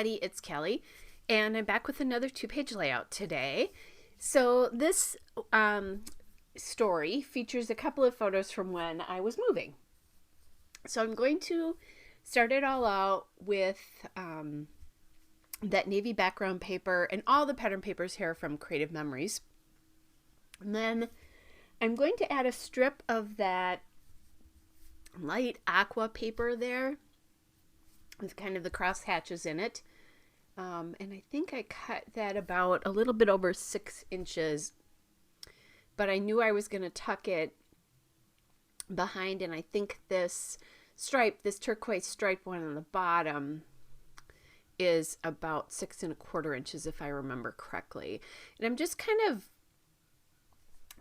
everybody, it's Kelly, and I'm back with another 2-page layout today. So this story features a couple of photos from when I was moving. So I'm going to start it all out with that navy background paper and all the pattern papers here from Creative Memories. And then I'm going to add a strip of that light aqua paper there with kind of the cross hatches in it. And I think I cut that about a little bit over 6 inches, but I knew I was going to tuck it behind, and I think this stripe, this turquoise stripe one on the bottom, is about 6 1/4 inches if I remember correctly. And I'm just kind of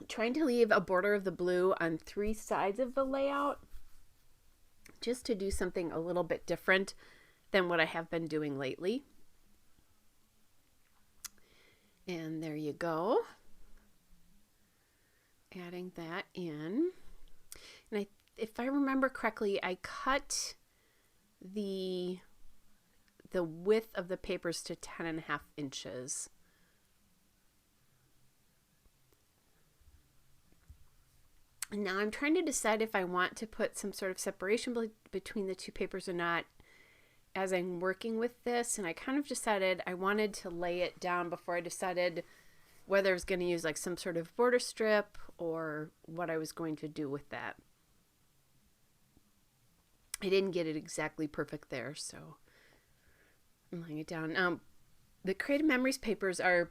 trying to leave a border of the blue on 3 sides of the layout, just to do something a little bit different than what I have been doing lately. And there you go. Adding that in. And if I remember correctly, I cut the width of the papers to 10.5 inches. And now I'm trying to decide if I want to put some sort of separation between the 2 papers or not as I'm working with this. And I kind of decided I wanted to lay it down before I decided whether I was going to use like some sort of border strip or what I was going to do with that. I didn't get it exactly perfect there, so I'm laying it down. The Creative Memories papers are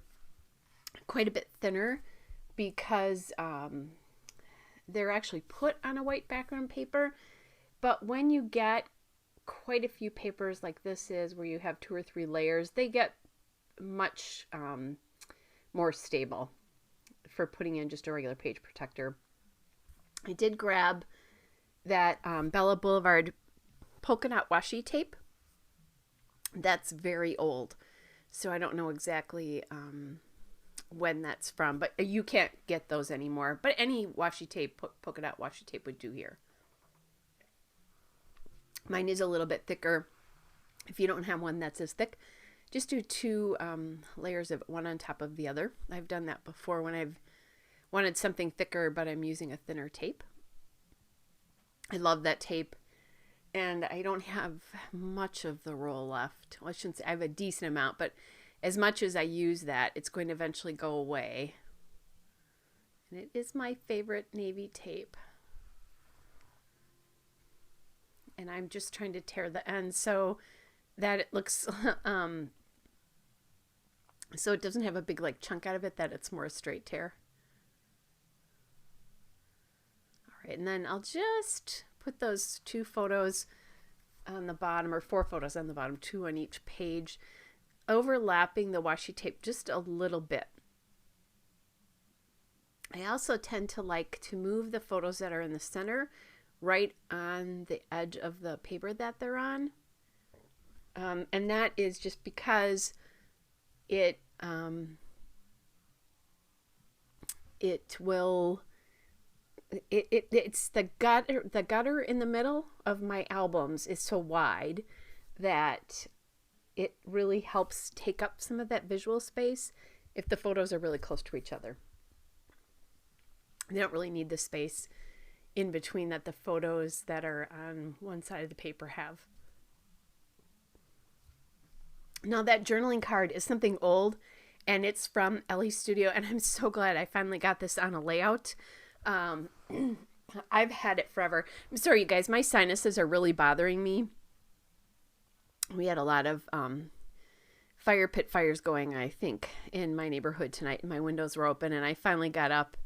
quite a bit thinner because they're actually put on a white background paper, but when you get quite a few papers like this is, where you have 2 or 3 layers, they get much more stable for putting in just a regular page protector. I did grab that Bella Boulevard polka dot washi tape. That's very old, so I don't know exactly when that's from, but you can't get those anymore. But any washi tape, polka dot washi tape would do here. Mine is a little bit thicker. If you don't have one that's as thick, just do 2 layers of one on top of the other. I've done that before when I've wanted something thicker, but I'm using a thinner tape. I love that tape, and I don't have much of the roll left. Well, I shouldn't say I have a decent amount, but as much as I use that, it's going to eventually go away. And it is my favorite navy tape. And I'm just trying to tear the end so that it looks, so it doesn't have a big like chunk out of it, that it's more a straight tear. All right, and then I'll just put those 2 photos on the bottom, or 4 photos on the bottom, 2 on each page, overlapping the washi tape just a little bit. I also tend to like to move the photos that are in the center right on the edge of the paper that they're on. And that is just because it's the gutter in the middle of my albums is so wide that it really helps take up some of that visual space if the photos are really close to each other. They don't really need the space in between that the photos that are on one side of the paper have. Now that journaling card is something old, and it's from Ellie's Studio, and I'm so glad I finally got this on a layout. I've had it forever. I'm sorry, you guys, my sinuses are really bothering me. We had a lot of fire pit fires going, I think, in my neighborhood tonight, and my windows were open, and I finally got up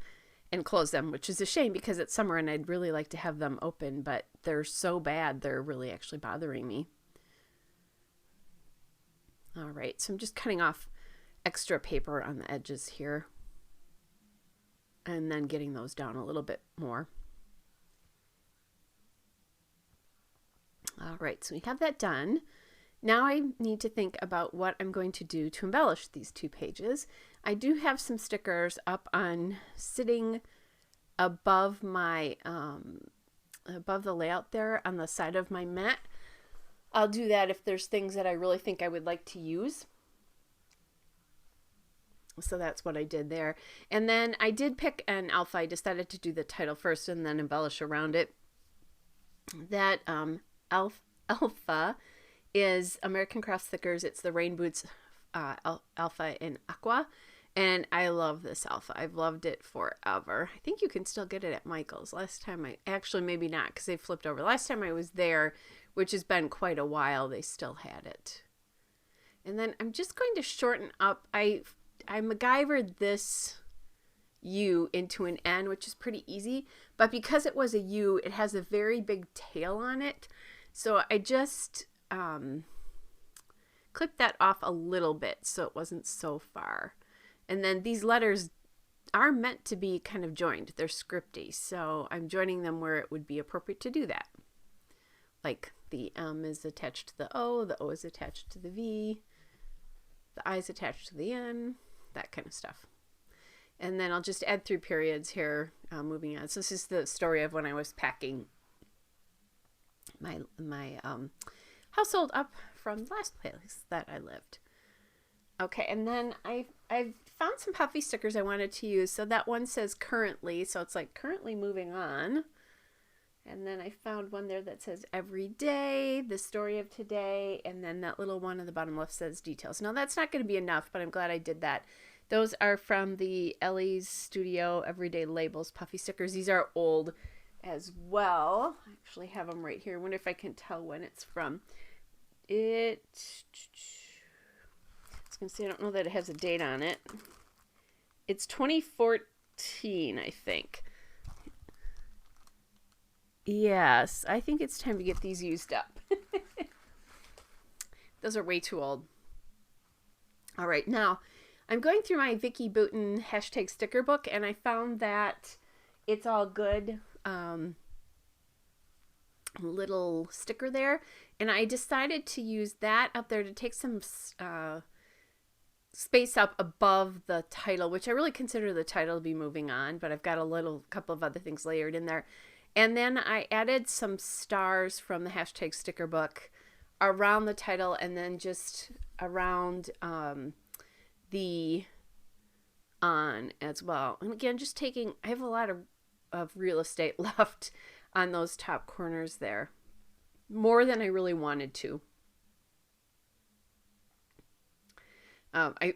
and closed them, which is a shame because it's summer and I'd really like to have them open, but they're so bad, they're really actually bothering me. All right, so I'm just cutting off extra paper on the edges here and then getting those down a little bit more. All right, so we have that done. Now I need to think about what I'm going to do to embellish these 2 pages. I do have some stickers up on, sitting above my above the layout there on the side of my mat. I'll do that if there's things that I really think I would like to use. So that's what I did there. And then I did pick an alpha. I decided to do the title first and then embellish around it. That alpha is American Crafts Thickers. It's the Rain Boots alpha in aqua. And I love this alpha. I've loved it forever. I think you can still get it at Michael's. Last time actually maybe not, because they flipped over. Last time I was there, which has been quite a while, they still had it. And then I'm just going to shorten up. I MacGyvered this U into an N, which is pretty easy. But because it was a U, it has a very big tail on it. So I just clipped that off a little bit so it wasn't so far. And then these letters are meant to be kind of joined. They're scripty, so I'm joining them where it would be appropriate to do that. Like the M is attached to the O is attached to the V, the I is attached to the N, that kind of stuff. And then I'll just add 3 periods here, moving on. So this is the story of when I was packing my household up from the last place that I lived. Okay, and then I've found some puffy stickers I wanted to use. So that one says currently, so it's like currently moving on. And then I found one there that says every day, the story of today, and then that little one on the bottom left says details. Now that's not going to be enough, but I'm glad I did that. Those are from the Ellie's Studio Everyday Labels puffy stickers. These are old as well. I actually have them right here. I wonder if I can tell when it's from. I was going to say, I don't know that it has a date on it. It's 2014, I think. Yes, I think it's time to get these used up. Those are way too old. All right, now I'm going through my Vicky Bouton hashtag sticker book, and I found that it's all good little sticker there. And I decided to use that up there to take some space up above the title, which I really consider the title to be moving on, but I've got a couple of other things layered in there. And then I added some stars from the hashtag sticker book around the title, and then just around the on as well. And again, just I have a lot of real estate left on those top corners there, more than I really wanted to. I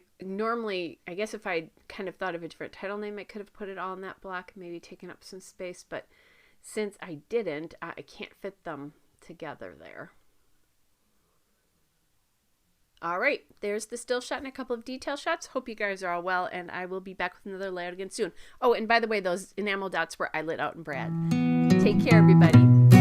guess if I kind of thought of a different title name, I could have put it all in that block, maybe taken up some space, but since I didn't, I can't fit them together there. All right, there's the still shot and a couple of detail shots. Hope you guys are all well, and I will be back with another layout again soon. Oh, and by the way, those enamel dots were I lit out and Brad. Take care, everybody.